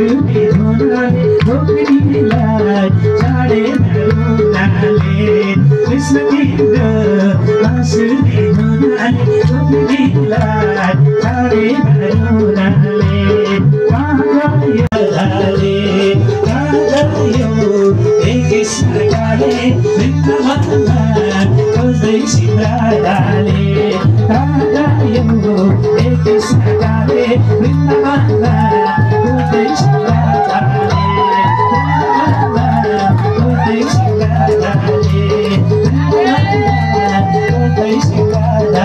बाँसुरी धुनले ढोक्रीलाई छाडेर रुनाले कृष्ण तिम्रो बाँसुरी धुनले ढोक्रीलाई छाडेर रुनाले कहाँ गयो हे कृष्ण काले वृन्दावनमा खोज्दै सीताले कहाँ गयो हे कृष्ण काले वृन्दावनमा खोज्दै सीताले खोज्दै सीताले खोज्दै सीताले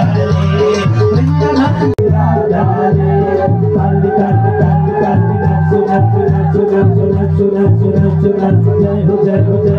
जय हो जय हो जय